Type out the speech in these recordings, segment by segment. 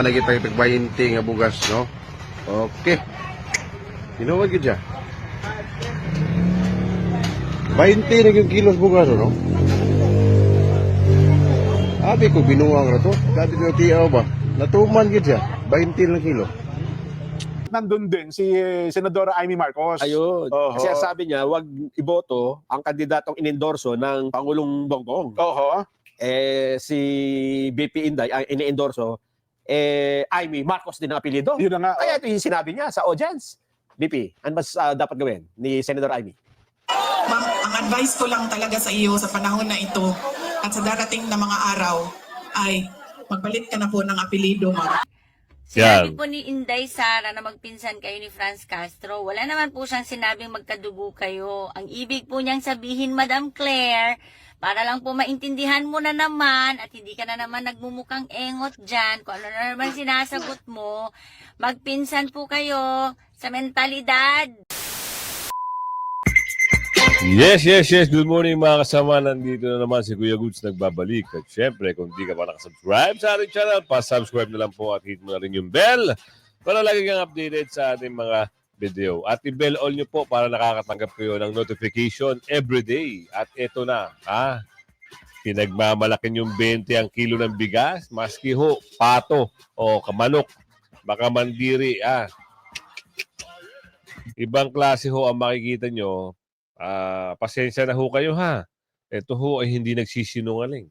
Lagi tayo pagbayinti nga bugas, no? Okay. Inuwag yun dyan. 20 na yung kilos bugas, no? Abi ko, binuwang na to. Dati ko tiyaw ba? Natuman yun dyan. 20 lang kilo. Nandun din si Senadora Amy Marcos. Ayun. Oho. Kasi sabi niya, wag iboto ang kandidatong inendorso ng Pangulong Bongbong. Oho. Si BP Inday ang iniendorso, Amy Marcos din ang apelyido. Yun na nga. Kaya ito yung sinabi niya sa audience. BP, ano mas dapat gawin ni Senator Amy? Ma'am, ang advice ko lang talaga sa iyo sa panahon na ito at sa darating na mga araw ay magpalit ka na po ng apelido, ma'am. Sinabi po ni Inday Sara na magpinsan kayo ni Franz Castro. Wala naman po siyang sinabing magkadugo kayo. Ang ibig po niyang sabihin, Madam Claire, para lang po maintindihan mo na naman at hindi ka na naman nagmumukhang engot dyan, kung ano na naman sinasagot mo, magpinsan po kayo sa mentalidad. Yes. Good morning mga kasama. Nandito na naman si Kuya Goods nagbabalik. At syempre, kung di ka pa nakasubscribe sa ating channel, pa-subscribe na lang po at hit mo na rin yung bell para lagi kang updated sa ating mga video. At i-bell all nyo po para nakakatanggap kayo ng notification everyday. At ito na, pinagmamalaki yung 20 ang kilo ng bigas, maski ho, pato o kamanok, baka mandiri, Ibang klase ho ang makikita nyo. Pasensya na ho kayo ha. Ito ho ay hindi nagsisinungaling.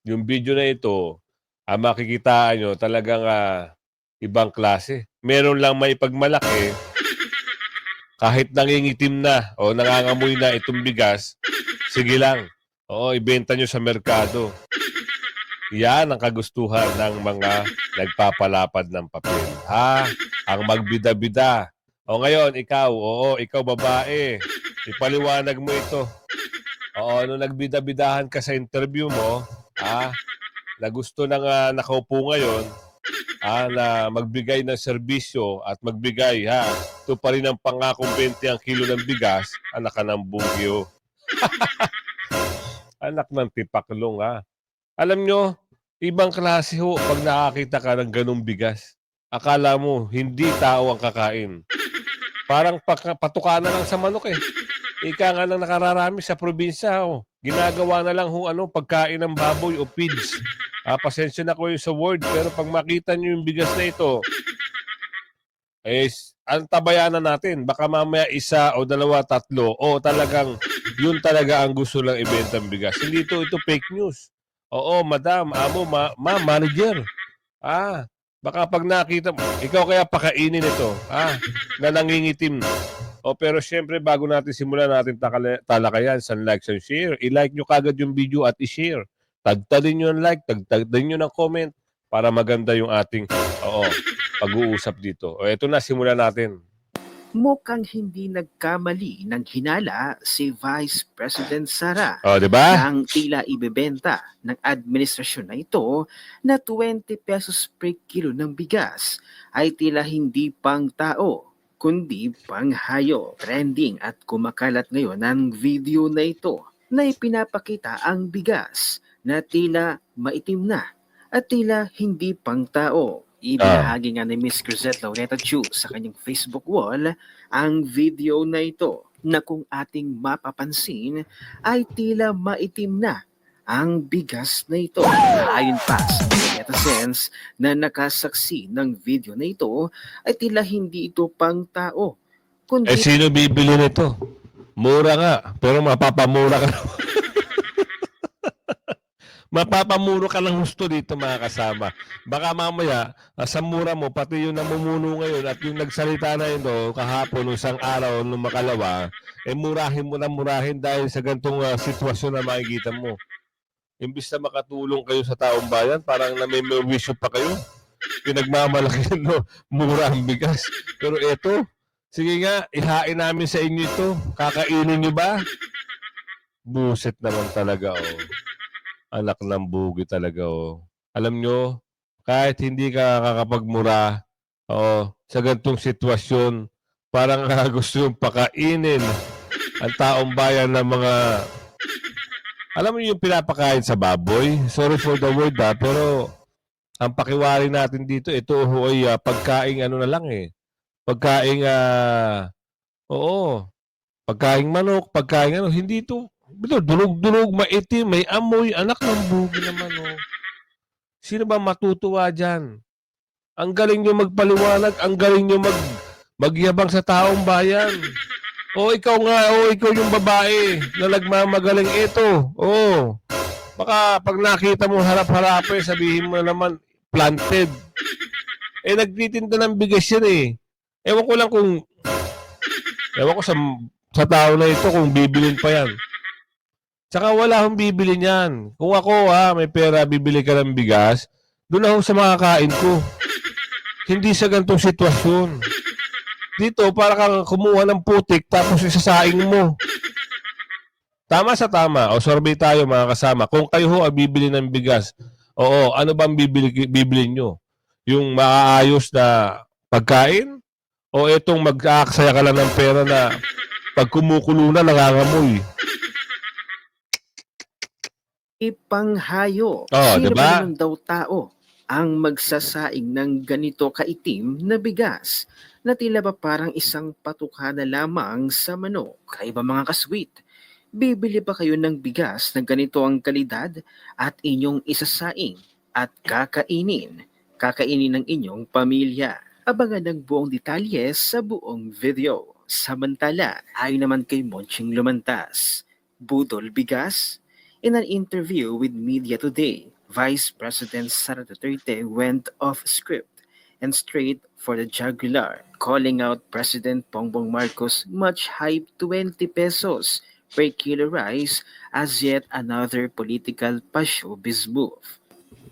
Yung video na ito, makikitaan nyo talagang ibang klase. Meron lang may pagmalaki, kahit nangingitim na o nangangamoy na itong bigas, sige lang. Oo, ibenta nyo sa merkado. Yan ang kagustuhan ng mga nagpapalapad ng papel. Ang magbida-bida. O ngayon, ikaw babae, ipaliwanag mo ito. Oo, nung nagbida-bidahan ka sa interview mo, na gusto nang nakaupo ngayon, na magbigay ng serbisyo at magbigay, ito pa rin ang pangakong 20 ang kilo ng bigas, anak ka ng bugyo. Anak ng tipaklong, Alam nyo, ibang klase ho pag nakakita ka ng ganung bigas. Akala mo, hindi tao ang kakain. Parang patuka na lang sa manok eh. Ika nga nang nakararami sa probinsya. Ginagawa na lang pagkain ng baboy o pigs. Pasensya na ko yung sa word, pero pag makita nyo yung bigas na ito, ang tabayanan natin. Baka mamaya isa o dalawa, tatlo, o talagang yun talaga ang gusto lang ibentang bigas. Hindi ito fake news. Oo, madam, amo, manager. Baka pag nakita mo, ikaw kaya pakainin ito, na nangingitim. Pero syempre, bago natin simulan natin talakayan, like and share, i-like nyo kagad yung video at i-share. Tagtadin nyo ng like, tagtadin nyo ng comment para maganda yung ating pag-uusap dito. Ito na, simulan natin. Mukhang hindi nagkamali ng hinala si Vice President Sara Diba? na ang tila ibebenta ng administrasyon na ito na 20 pesos per kilo ng bigas ay tila hindi pang tao kundi pang hayo. Trending at kumakalat ngayon ang video na ito na ipinapakita ang bigas na tila maitim na at tila hindi pang tao. Ibinahagi nga ni Miss Cruzette Laureta Chu sa kanyang Facebook wall ang video na ito na kung ating mapapansin ay tila maitim na ang bigas na ito. Ayon pa sa netizens na nakasaksi ng video na ito ay tila hindi ito pang tao kundi Sino bibili nito? Mura nga, pero mapapamura ka naman. Mapapamuro ka ng gusto dito mga kasama. Baka mamaya, sa mura mo, pati yung namumuno ngayon at yung nagsalita na ito kahapon, isang araw, nung makalawa, murahin mo na murahin dahil sa gantong sitwasyon na makikita mo. Imbis na makatulong kayo sa taong bayan, parang may wisyo pa kayo. Pinagmamalaki mura ang bigas. Pero eto, sige nga, ihain namin sa inyo ito. Kakainin nyo ba? Buset naman talaga, Anak ng bugi talaga, Alam nyo, kahit hindi ka kakapagmura, sa gantong sitwasyon, parang gusto yung pakainin ang taong bayan ng mga, alam mo yung pinapakain sa baboy? Sorry for the word, pero Ang pakiwari natin dito, ito ho ay pagkaing ano na lang eh. Pagkaing, oo, pagkaing manok, pagkaing ano, hindi ito, durog-durog, maitim, may amoy, anak ng bugi naman oh. Sino ba matutuwa dyan? Ang galing nyo magpaliwanag, ang galing nyo magyabang sa taong bayan. O ikaw nga, ikaw yung babae na nagmamagaling ito. O, baka pag nakita mo harap-harapin, sabihin mo naman, planted. Nagtitinda ng bigas yan eh. Ewan ko sa tao na ito kung bibilin pa yan. Tsaka wala akong bibili niyan. Kung ako may pera, bibili ka ng bigas, doon ako sa makakain ko. Hindi sa ganitong sitwasyon. Dito, para kang kumuha ng putik tapos isasaing mo. Tama sa tama. O survey tayo mga kasama. Kung kayo ho bibili ng bigas, oo, ano bang bibili nyo? Yung maayos na pagkain? O itong mag-aaksaya ka lang ng pera na pag kumukulo na, nangangamoy? Ipanghayo. Sino Diba? ba naman daw tao ang magsasaing ng ganito kaitim na bigas na tila ba parang isang patuka na lamang sa manok? Kaiba mga kasweet, bibili ba kayo ng bigas na ganito ang kalidad at inyong isasaing at kakainin? Kakainin ng inyong pamilya. Abangan ang buong detalye sa buong video. Samantala, ayon naman kay Monching Lumantas, budol bigas? In an interview with Media Today, Vice President Sara Duterte went off script and straight for the jugular, calling out President Bongbong Marcos' much hyped 20 pesos per kilo rice as yet another political pa-showbiz move.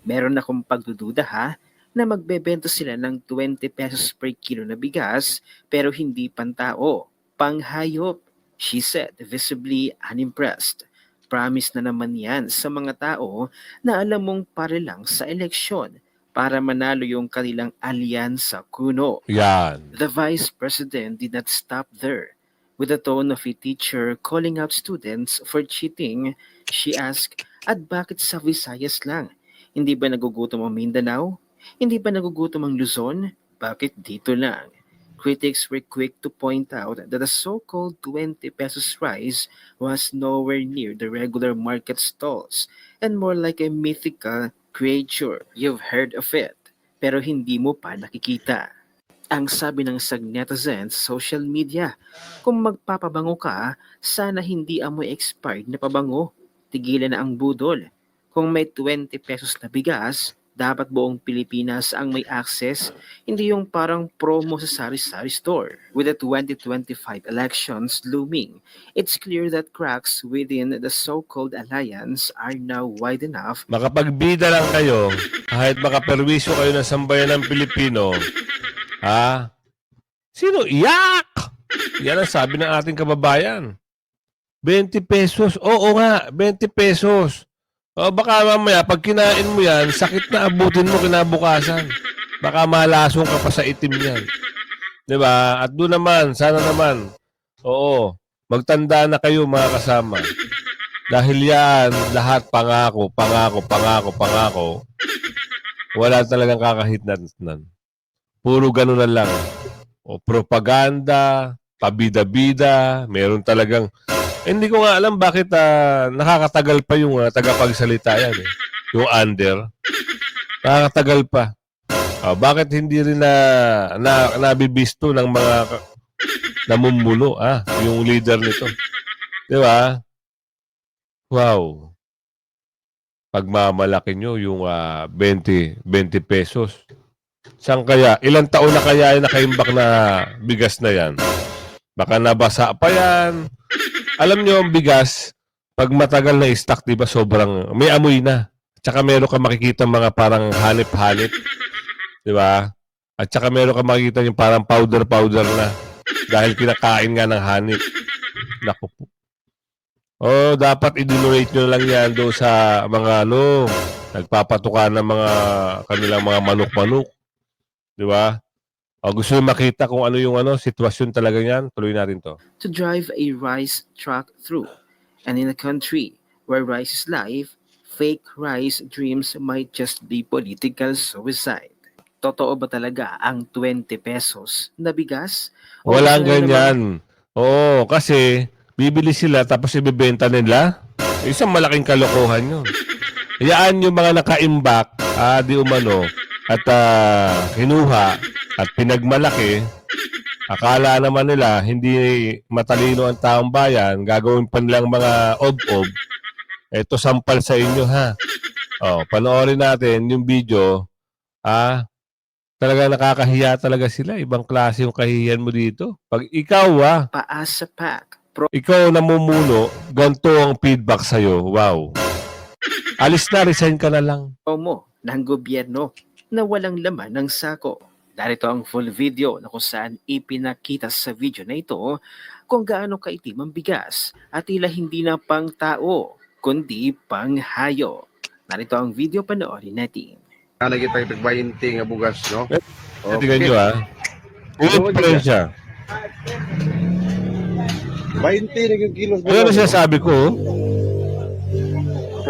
Meron akong pagdududa na magbebenta sila ng 20 pesos per kilo na bigas pero hindi pantao, panghayop, she said, visibly unimpressed. Promise na naman yan sa mga tao na alam mong pare lang sa eleksyon para manalo yung kanilang alyansa kuno. Yan. The Vice President did not stop there. With the tone of a teacher calling out students for cheating, she asked, at bakit sa Visayas lang? Hindi ba nagugutom ang Mindanao? Hindi ba nagugutom ang Luzon? Bakit dito lang? Critics were quick to point out that the so-called 20 pesos rice was nowhere near the regular market stalls and more like a mythical creature. You've heard of it, pero hindi mo pa nakikita. Ang sabi ng netizens sa social media, kung magpapabango ka, sana hindi amoy expired na pabango. Tigilan na ang budol. Kung may 20 pesos na bigas, dapat buong Pilipinas ang may access, hindi yung parang promo sa sari-sari store. With the 2025 elections looming, it's clear that cracks within the so-called alliance are now wide enough. Makapagbida lang kayo, kahit makaperwisyo kayo ng sambayan ng Pilipino, sino? Yak! Yan ang sabi ng ating kababayan. 20 pesos. Oo nga, 20 pesos. O baka mamaya, pag kinain mo yan, sakit na abutin mo kinabukasan. Baka malasong ka pa sa itim yan. Diba? At doon naman, sana naman, magtanda na kayo mga kasama. Dahil yan, lahat pangako. Wala talagang kakahitnan. Puro ganun na lang. O propaganda, pabida-bida, meron talagang... Hindi ko nga alam bakit nakakatagal pa yung tagapagsalita yan. Yung under. Nakakatagal pa. Bakit hindi rin nabibisto ng mga namumuno, yung leader nito. Di ba? Wow. Pagmamalaki nyo yung 20 pesos. Saan kaya? Ilang taon na kaya yung nakaimbak na bigas na yan? Baka nabasa pa yan. Alam nyo, ang bigas, pag matagal na stock, di ba, sobrang, may amoy na. Tsaka meron ka makikita mga parang hanip-hanip. Di ba? At tsaka meron ka makikita yung parang powder-powder na. Dahil kinakain nga ng hanip. Naku po. Dapat i-donate nyo lang yan doon sa mga, nagpapatuka ng mga, kanilang mga manok-manok. Di ba? Gusto nyo makita kung ano yung sitwasyon talaga yan, tuloy natin to. To drive a rice truck through. And in a country where rice is life, fake rice dreams might just be political suicide. Totoo ba talaga ang 20 pesos na bigas? O Walang isa na naman- ganyan. Oo, kasi bibili sila tapos ibebenta nila. Isang malaking kalokohan yun. Hayaan yung mga nakaimbak, di umano, at hinuha at pinagmalaki. Akala naman nila hindi matalino ang taong bayan, gagawin pa nilang mga ob-ob. Ito sampal sa inyo, ha. Panoorin natin yung video. Talaga nakakahiya talaga sila. Ibang klase yung kahihiyan mo dito. Pag ikaw, Paasa PAC, ikaw namumuno, ganito ang feedback sa'yo. Wow. Alis na, resign ka na lang. promo ng gobyerno na walang laman ng sako. Narito ang full video na kung saan ipinakita sa video na ito kung gaano kaitim ang bigas at tila hindi na pang tao, kundi pang hayop. Narito ang video, panoorin natin. Ana kita ipig 20 nga bugas, no? Tingnan nyo, Yung diferensya. 20 na yung kilos Ano na sinasabi ko?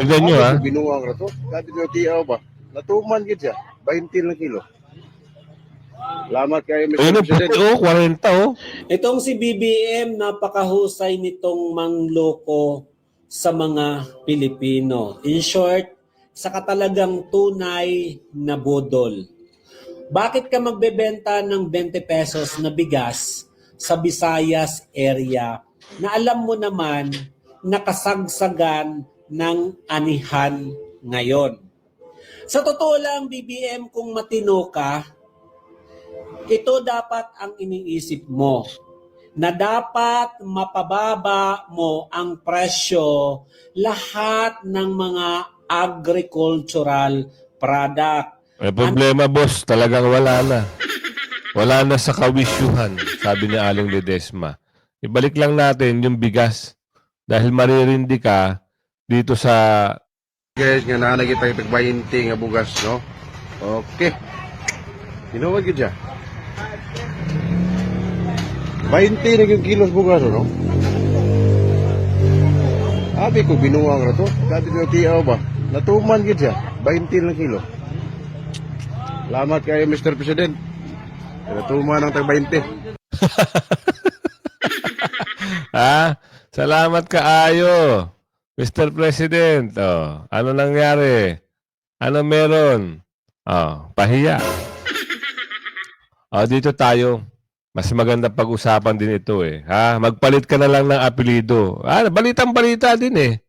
Tingnan nyo, Binuang ra to. Gabi nyo tiyaw ba? Natuman gid siya. 20 lang kilo. Salamat kayo, Mr. Ayun, President. 40. Itong si BBM, napakahusay nitong mangloko sa mga Pilipino. In short, sa katalagang tunay na budol. Bakit ka magbebenta ng 20 pesos na bigas sa Visayas area na alam mo naman nakasagsagan ng anihan ngayon? Sa totoo lang, BBM, kung matino ka, ito dapat ang iniisip mo, na dapat mapababa mo ang presyo lahat ng mga agricultural product. May problema, boss. Talagang wala na. Wala na sa kawisyuhan, sabi ni Aling Ledesma. Ibalik lang natin yung bigas dahil maririndi ka dito sa... Guys, nga na kita ipig 20 nga bugas, no? Okay. Hinuwag gid siya. 20 na yung kilos bugas, no? Abi ko binuang ra to. Gabi nyo tiyaw ba? Natuman gid siya. 20 lang kilo. Salamat kayo, Mr. President. Natuman ng tag 20. Salamat kaayo, Mr. President. Ano nangyari? Ano meron? Pahiya. Dito tayo. Mas maganda pag-usapan din ito Magpalit ka na lang ng apelido. Balitang-balita din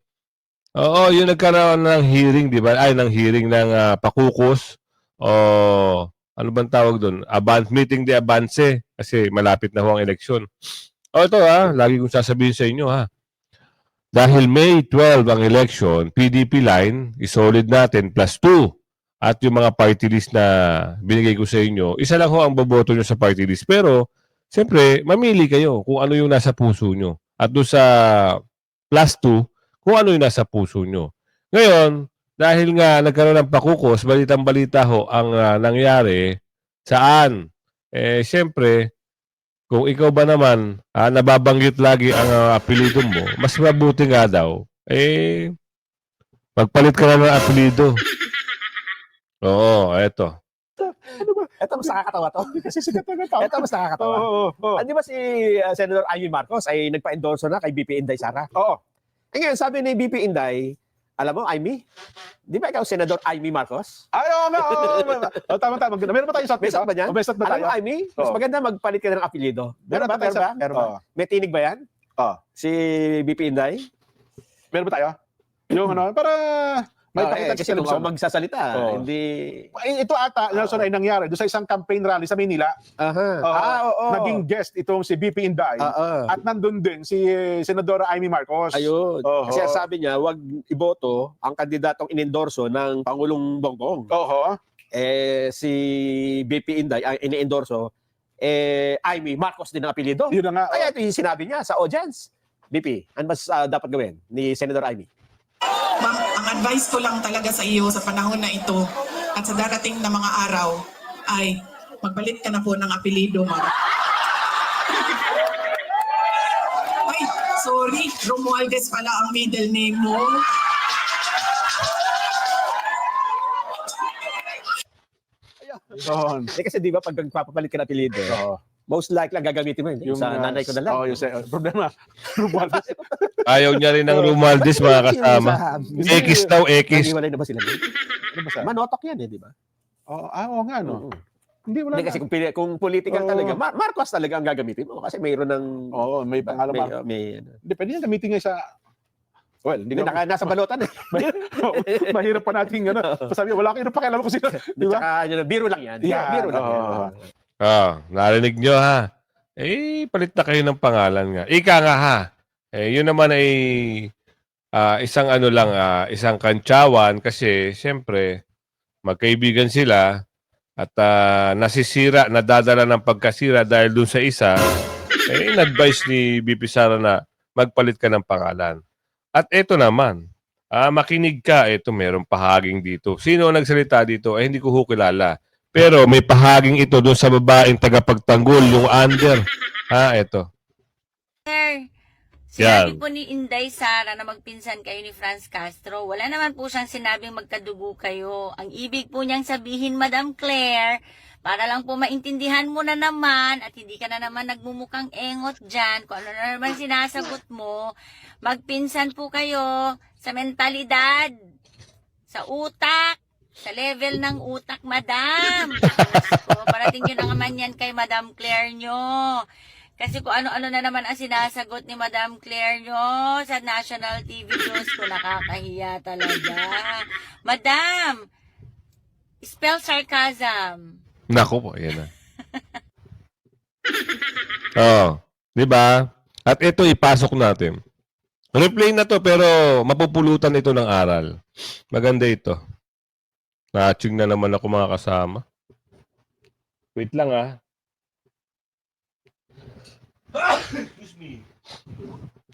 Oo, yung nagkaroon ng hearing, di ba? Ng hearing ng pakukus. Ano bang tawag doon? Meeting de avance. Kasi malapit na ho ang eleksyon. Ito lagi kong sasabihin sa inyo Dahil May 12 ang election, PDP line, isolid natin, +2. At yung mga party list na binigay ko sa inyo, isa lang ho ang boboto nyo sa party list. Pero, siyempre, mamili kayo kung ano yung nasa puso nyo. At doon sa +2, kung ano yung nasa puso nyo. Ngayon, dahil nga nagkaroon ng pakukos, balitang-balita ho ang nangyari, saan? Siyempre, kung ikaw ba naman, nababanggit lagi ang apelido mo, mas mabuti nga daw, magpalit ka na ng apelido. Oo, eto. Ano ba? Ito mas nakakatawa to. Kasi sikat na tao. Ito mas nakakatawa. Oo. Di ba si Senator Amy Marcos ay nagpa-endorso na kay BP Inday Sara? Oo. Ngayon, sabi ni BP Inday, alam mo, Amy, di ba ikaw Senator Amy Marcos? Ay, oo nga. Tama. Meron ba tayo shot? May shot ba niyan? May shot ba Alam tayo? mo, Amy, mas Oo. maganda magpalit ka ng apelyido. Meron ba tayo shot? Meron ba? Oo. May tinig ba yan? Oo. Si BP Inday? Meron ba tayo? Yung para may pakita Kasi sa kung television. ako magsasalita, Oo. hindi... Ito ata, Nelson, ay nangyari doon sa isang campaign rally sa Manila. Oo. Naging guest itong si BP Inday. At nandun din si Senadora Amy Marcos. Ayun. Oo. Kasi sabi niya, wag iboto ang kandidatong inendorso ng Pangulong Bongbong. Oo. Si BP Inday ang ini-endorso, Amy Marcos din ang apelyido. Yun na nga. Kaya ito yung sinabi niya sa audience. BP, ano mas dapat gawin ni Senator Amy? Ma'am, ang advice ko lang talaga sa iyo sa panahon na ito at sa darating na mga araw ay magpalit ka na po ng apelido, ma'am. Ay, sorry, Romualdez pala ang middle name mo. Yun. Kasi di ba pag nagpapapalit ka ng apelyido, Oo. most likely ang gagamitin mo yun. Sa nanay ko na lang. Oo, yung problema. Romualdez. Ayaw niya rin ng Romualdez, mga kasama. X daw, X. Naghiwalay na ba sila? Ano ba sa? Manotok yan di ba? Oo nga, no? Oo. Hindi, wala Hindi kasi na. kung political Oo. talaga, Marcos talaga ang gagamitin mo kasi mayroon ng Oo, may pangalan ba? may Hindi, pwede yan gamitin nga sa... Well, hindi ko... nasa balutan eh. Mahirap pa natin, sabi, wala kayo pakialam ko sila. Di ba? Tsaka biro lang yan. Yeah, Biro lang yan. Narinig nyo ha. Palit na kayo ng pangalan nga. Ika nga ha. Yun naman ay isang isang kantsawan kasi siyempre magkaibigan sila at nasisira, nadadala ng pagkasira dahil dun sa isa, in-advise ni BP Sara na magpalit ka ng pangalan. At ito naman, makinig ka, ito merong pahaging dito. Sino ang nagsalita dito? Hindi ko kilala. Pero may pahaging ito doon sa babaeng tagapagtanggol, yung under. Ito. Sir, Yan. sinabi po ni Inday Sara na magpinsan kayo ni Franz Castro. Wala naman po siyang sinabing magkadugo kayo. Ang ibig po niyang sabihin, Madam Claire, para lang po maintindihan mo na naman at hindi ka na naman nagmumukhang engot dyan, kung ano na naman sinasagot mo, magpinsan po kayo sa mentalidad, sa utak, sa level ng utak, Madam. Parating yun na naman yan kay Madam Claire nyo. Kasi kung ano-ano na naman ang sinasagot ni Madam Claire nyo sa national TV news ko, nakakahiya talaga. Madam, spell sarcasm. Naku po, yan na. Di ba? At ito ipasok natin. Replay na to pero mapupulutan ito ng aral. Maganda ito. Na-aching na naman ako mga kasama. Wait lang Excuse me.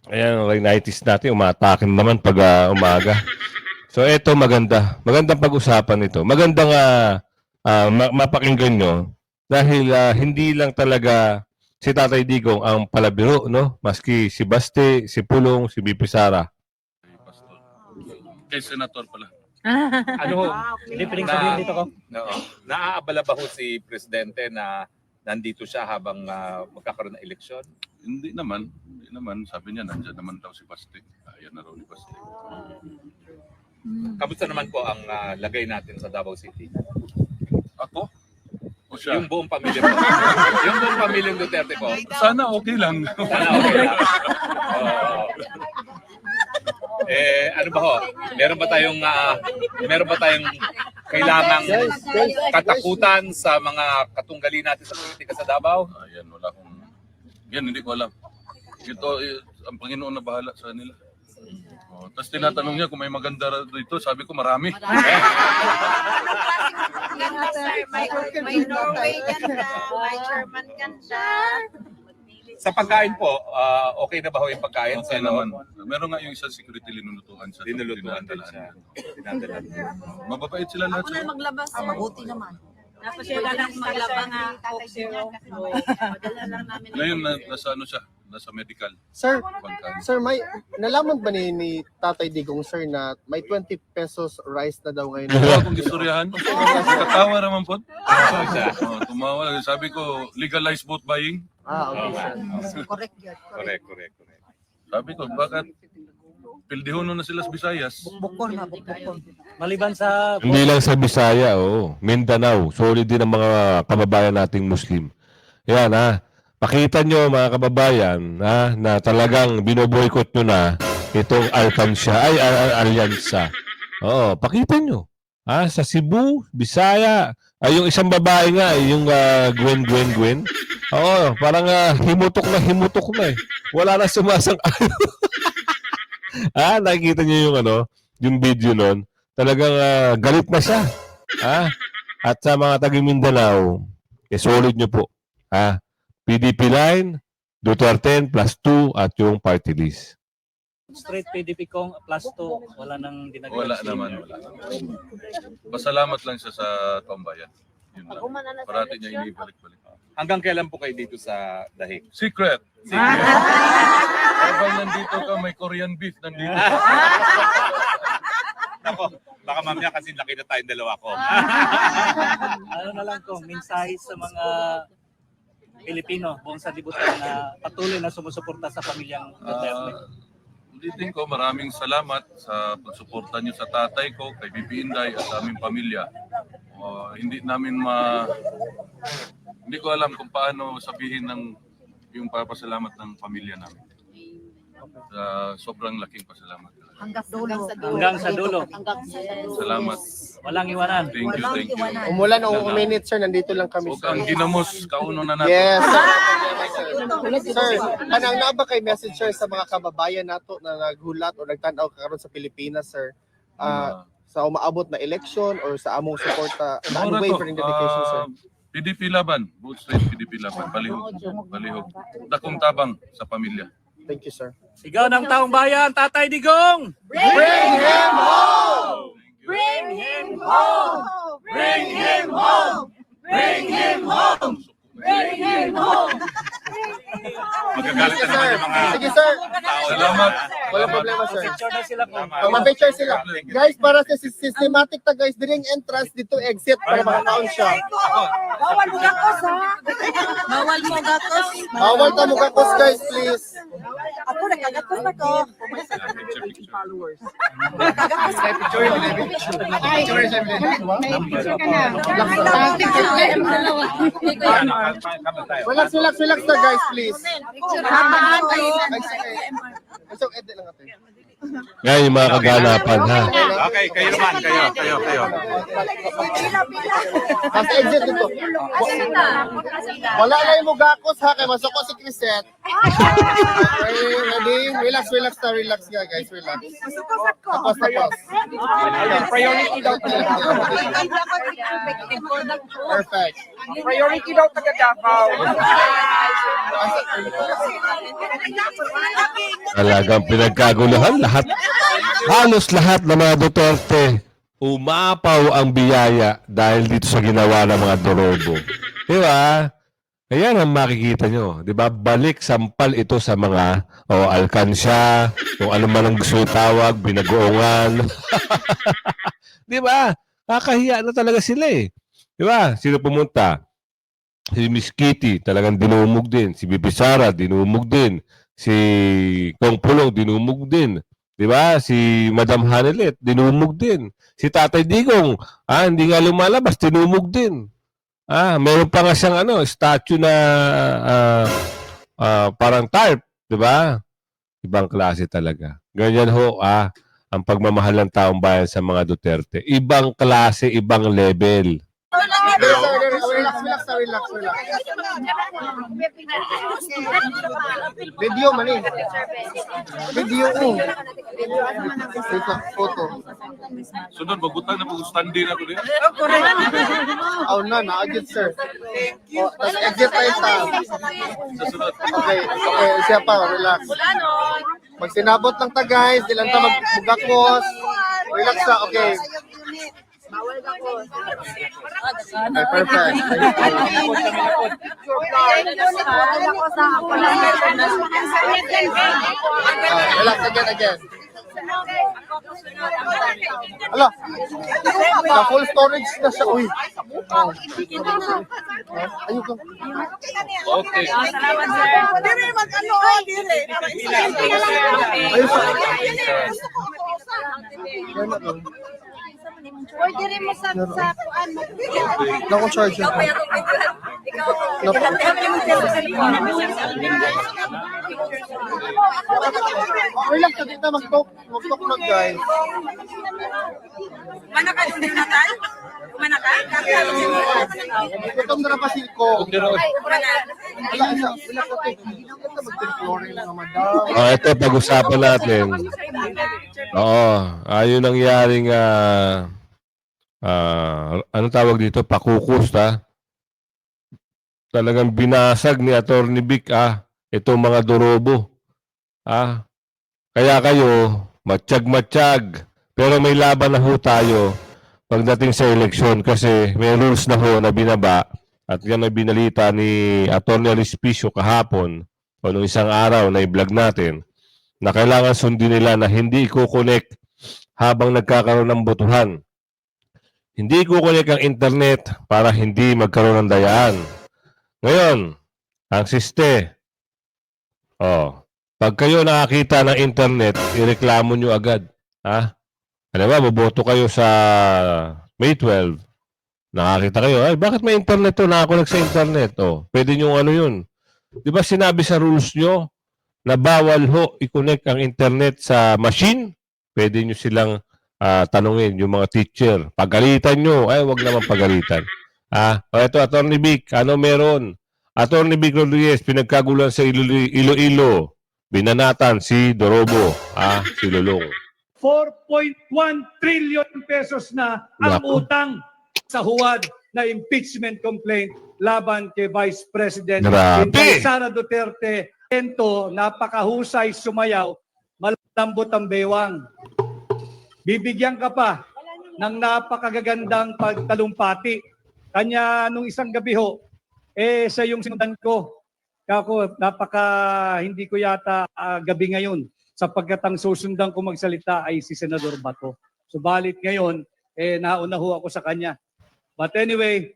Ayan, rhinitis natin. Umatake naman pag umaga. So, ito maganda. Magandang pag-usapan ito. Magandang mapakinggan nyo. Dahil hindi lang talaga si Tatay Digong ang palabiro, no? Maski si Baste, si Pulong, si BP Sara. Kay Senator pala. Hindi pwedeng sabihin dito ko. Naaabala ba ho si Presidente na nandito siya habang magkakaroon ng eleksyon? Hindi naman. Sabi niya, nandiyan naman daw si Baste. Ayan na raw ni Baste. Kamusta naman po ang lagay natin sa Davao City? Ako? O siya? Yung buong pamilya po. Yung buong pamilyang Duterte po. Sana okay lang. Sana okay lang. Ano ba ho? Meron ba tayong kailangang katakutan sa mga katunggali natin sa politika sa Davao? Ayan, wala akong... Yan, hindi ko alam. Ito, ang Panginoon na bahala sa kanila. Tapos tinatanong niya kung may maganda dito. Sabi ko, marami. May Norway ganda, may German ganda. Sa pagkain po, okay na ba ho yung pagkain? Okay naman. Meron nga yung isang security linulutuan sa Linulutuan din siya. Dinadala. Mababait sila lahat. Ako na maglabas. Mabuti naman. Tapos yung lang maglaba nga Coke Zero. Madala lang namin. Ngayon, nasa ano siya? Nasa medical. Sir, Pagkain. sir, may nalaman ba ni Tatay Digong, sir, na may 20 pesos rice na daw ngayon? Ito akong istoryahan. Katawa naman po. Tumawa. Sabi ko, legalize vote buying. Okay, sir. Correct yun. Correct. Sabi ko, bakit pildihono na sila sa Visayas? Bukon na, bukon. Maliban sa... Hindi lang sa Bisaya, Mindanao. Solid din ang mga kababayan nating Muslim. Yan Pakita nyo mga kababayan na talagang binoboykot nyo na itong alyansa. Pakita nyo. Sa Cebu, Bisaya, yung isang babae nga, yung Gwen. Parang himutok na eh. Wala na sumasang-ayon. Nakikita nyo yung video nun. Talagang galit na siya. At sa mga taga-Mindanao, solid nyo po. PDP line, Duterte +2 at yung party list. Straight PDP kong +2. Wala nang dinagawa. Wala naman. Pasalamat lang siya sa Tambayan. Yun lang. Parati niya inibalik-balik. Hanggang kailan po kayo dito sa Dahig? Secret. Habang nandito ka, may Korean beef nandito. Ako, baka mamaya kasi laki na tayong dalawa ko. Ano na lang to, mensahe sa mga Pilipino buong sanlibutan na patuloy na sumusuporta sa pamilyang Duterte. Ulitin ko, maraming salamat sa pagsuporta niyo sa tatay ko, kay BP Inday at sa aming pamilya. Hindi ko alam kung paano sabihin yung papasalamat ng pamilya namin. Sobrang laking pasalamat. Hanggang sa dulo. Salamat. Walang iwanan. Thank you. Umulan o uminit, sir. Nandito lang kami, Huwag sir. ang ginamos, kauno na natin. Yes, sir. Sir, kanang na ba kay message, sir, sa mga kababayan nato na naghulat o nagtanaw karon sa Pilipinas, sir? Sa umaabot na election or sa among suporta na unwavering dedication, sir? PDP laban. Both straight PDP laban. Balihog. Dakong tabang sa pamilya. Thank you, sir. Sigaw ng taong bayan, Tatay Digong! Bring him home! Bring him home! Bring him home! Bring him home! Bring him home! Magagalit na naman yung mga Sige, sir. tao. Salamat. Wala problema, sir. Picture na sila po. Mag-picture sila. Guys, para sa systematic ta, guys, diring entrance dito exit para makakaon siya. Bawal mo gakos, ha? Bawal mo gakos. Bawal ta mo kakos, guys, please. Ako nagkagakos na ko. Relax ta, guys, please. So, edit lang natin. Yan yung mga kaganapan, ha? Okay, kayo naman. Kayo. Mas exit dito. Wala lang mo gakos, ha? Kaya masok ko si Crisette. Okay, ready? Relax nga, guys. Relax. Tapos. Priority daw Perfect. Priority daw taga Davao. Talagang pinagkaguluhan lahat. Halos lahat ng mga Duterte umapaw ang biyaya dahil dito sa ginawa ng mga Dorobo. Di ba? Ayan ang makikita nyo. Di ba? Balik sampal ito sa mga alkansya, kung ano man ang gusto tawag, binagoongan. Di ba? Kakahiya na talaga sila eh. Di ba? Sino pumunta? Si Miss Kitty, talagang dinumog din. Si Bibi Sara, dinumog din. Si Kong Pulong, dinumog din. Di ba? Si Madam Hanelet, dinumog din. Si Tatay Digong, hindi nga lumalabas, dinumog din. Meron pa nga siyang statue na parang tarp, di ba? Ibang klase talaga. Ganyan ho, ang pagmamahal ng taong bayan sa mga Duterte. Ibang klase, ibang level. Relax. Video man eh. Video ko. Photo. Sunod, magutang na pag-standi na ko din. Na-agit, sir. Tapos exit tayo sa. Susunod. Okay, siya pa, relax. Pag sinabot lang ta, guys, di lang ta mag-mugakos. Relax na, okay. Okay, perfect. Relax again. Hala, na full storage na siya. Uy. Ayun ka. Okay. Salamat, sir. Ayun sa. Pwede rin mo sa kuan mo. Nakong charger. Relax ka dito, mag-talk na, guys. Mana ka din natal? Mana ka? Gutom na pa si Ko. Mana? Relax ka dito. Mag-flooring na naman daw. Ito, pag-usapan natin. Ayun nangyaring anong tawag dito? Pakukus, Talagang binasag ni Atty. Vic, itong mga Dorobo. Kaya kayo, matsyag. Pero may laban na ho tayo pagdating sa eleksyon kasi may rules na ho na binaba at yan ay binalita ni Atty. Alispicio kahapon o nung isang araw na i-vlog natin na kailangan sundin nila na hindi i-connect habang nagkakaroon ng botohan. Hindi kukunik ang internet para hindi magkaroon ng dayaan. Ngayon, ang siste, pag kayo nakakita ng internet, ireklamo nyo agad. Ha? Ano ba, boboto kayo sa May 12, nakakita kayo, ay, bakit may internet to? Nakakunik sa internet. Pwede nyo ano yun. Di ba sinabi sa rules nyo na bawal ho i-connect ang internet sa machine? Pwede nyo silang tanungin, yung mga teacher. Pagalitan nyo, ay, wag naman pagalitan. Ito, Atty. Vic, ano meron? Atty. Vic Rodriguez, pinagkagulan sa Iloilo. Binanatan si Dorobo, si Lulong. 4.1 trillion pesos na ang Naku. utang sa huwad na impeachment complaint laban kay Vice President Grabe. Inday Sara Duterte. Ento, napakahusay sumayaw, malambot ang bewang. Bibigyan ka pa ng napakagagandang pagtalumpati. Kanya nung isang gabi ho, sa yung sinundan ko. Kako, hindi ko yata gabi ngayon sapagkat ang susundan ko magsalita ay si Senador Bato. Subalit ngayon, nauna ho ako sa kanya. But anyway,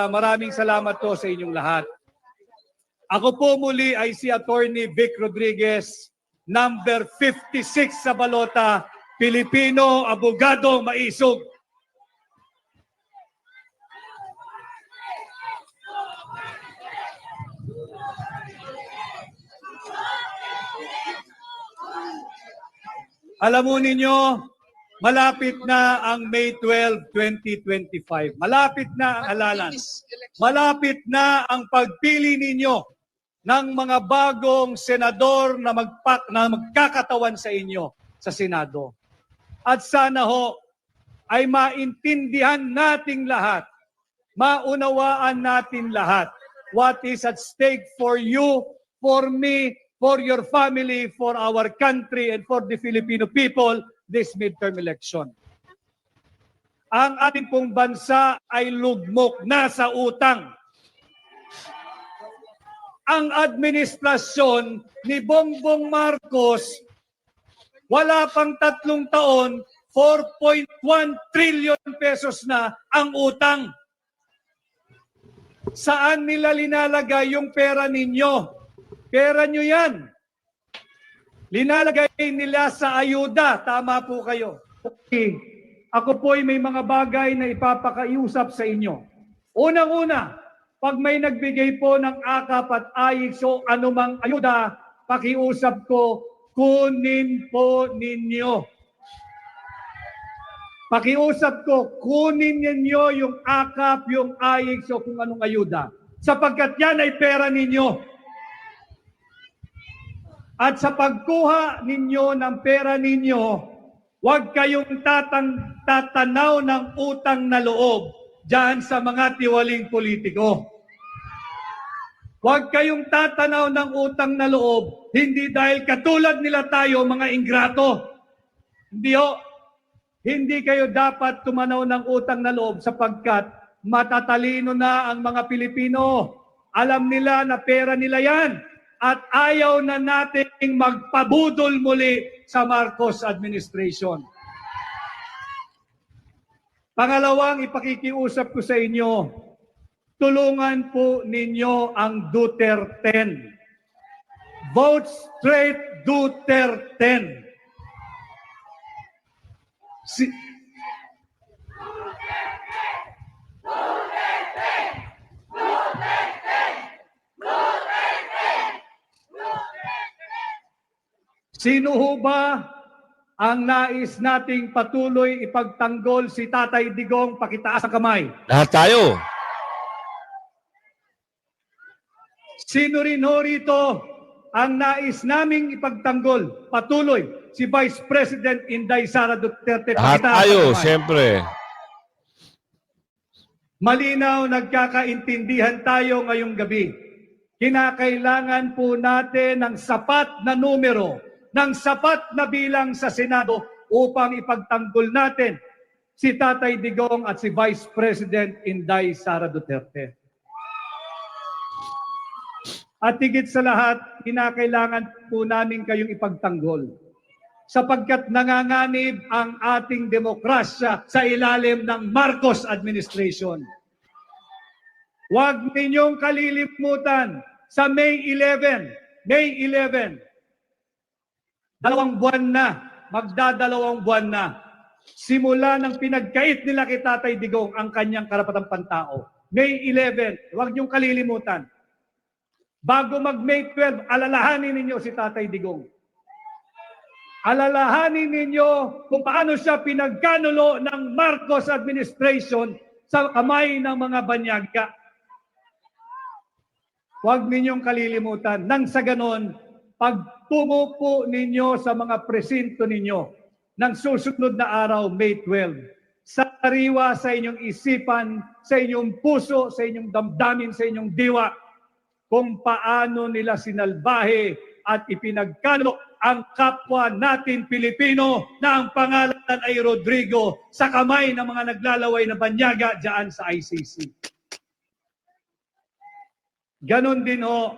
maraming salamat po sa inyong lahat. Ako po muli ay si Atty. Vic Rodriguez, number 56 sa balota, Pilipino, abogado, maisog. Alam mo ninyo, malapit na ang May 12, 2025. Malapit na ang halalan. Malapit na ang pagpili ninyo ng mga bagong senador na magkakatawan sa inyo sa Senado. At sana ho ay maintindihan nating lahat, maunawaan natin lahat what is at stake for you, for me, for your family, for our country, and for the Filipino people this midterm election. Ang ating pong bansa ay lugmok na sa utang. Ang administrasyon ni Bongbong Marcos, wala pang 3 taon, 4.1 trillion pesos na ang utang. Saan nila linalagay yung pera ninyo? Pera nyo yan. Linalagay nila sa ayuda. Tama po kayo. Okay. Ako po ay may mga bagay na ipapakaiusap sa inyo. Unang-una, pag may nagbigay po ng akap at ayik so anumang ayuda, pakiusap ko, kunin po ninyo. Pakiusap ko, kunin ninyo yung akap, yung ayik so kung anong ayuda. Sapagkat yan ay pera ninyo. At sa pagkuha ninyo ng pera ninyo, huwag kayong tatanaw ng utang na loob dyan sa mga tiwaling politiko. Huwag kayong tatanaw ng utang na loob, hindi dahil katulad nila tayo, mga ingrato. Hindi kayo dapat tumanaw ng utang na loob sapagkat matatalino na ang mga Pilipino. Alam nila na pera nila yan. At ayaw na nating magpabudol muli sa Marcos administration. Pangalawang ipakikiusap ko sa inyo, tulungan po ninyo ang Duterte. Vote straight Duterte. Sino ho ba ang nais nating patuloy ipagtanggol si Tatay Digong? Pakitaas ang kamay. Lahat tayo. Sino rin ho rito ang nais naming ipagtanggol patuloy si Vice President Inday Sara Duterte? Lahat Pakitaas tayo, ang kamay. siyempre. Malinaw, nagkakaintindihan tayo ngayong gabi. Kinakailangan po natin ng sapat na numero, ng sapat na bilang sa Senado upang ipagtanggol natin si Tatay Digong at si Vice President Inday Sara Duterte. At higit sa lahat, kinakailangan po namin kayong ipagtanggol. sapagkat nanganganib ang ating demokrasya sa ilalim ng Marcos administration. Huwag ninyong kalilimutan sa May 11, 2 buwan na, magdadalawang buwan na, simula ng pinagkait nila kay Tatay Digong ang kanyang karapatang pantao. May 11, huwag niyong kalilimutan. Bago mag-May 12, alalahanin ninyo si Tatay Digong. Alalahanin ninyo kung paano siya pinagkanulo ng Marcos administration sa kamay ng mga banyaga. Huwag ninyong kalilimutan. Nang sa ganon, pagtungo po ninyo sa mga presinto ninyo ng susunod na araw, May 12, sariwa sa inyong isipan, sa inyong puso, sa inyong damdamin, sa inyong diwa, kung paano nila sinalbahe at ipinagkanulo ang kapwa natin Pilipino na ang pangalan ay Rodrigo sa kamay ng mga naglalaway na banyaga dyan sa ICC. Ganon din ho,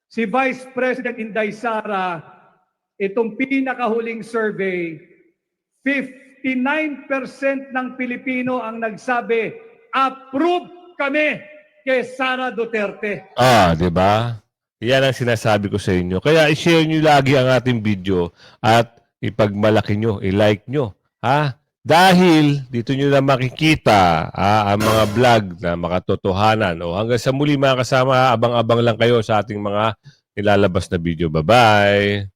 si Vice President Inday Sara, itong pinakahuling survey, 59% ng Pilipino ang nagsabi, approve kami kay Sara Duterte. Di ba? Yan ang sinasabi ko sa inyo. Kaya i-share nyo lagi ang ating video at ipagmalaki nyo, i-like nyo. Dahil dito nyo na makikita ang mga vlog na makatotohanan. Hanggang sa muli mga kasama, abang-abang lang kayo sa ating mga nilalabas na video. Bye-bye!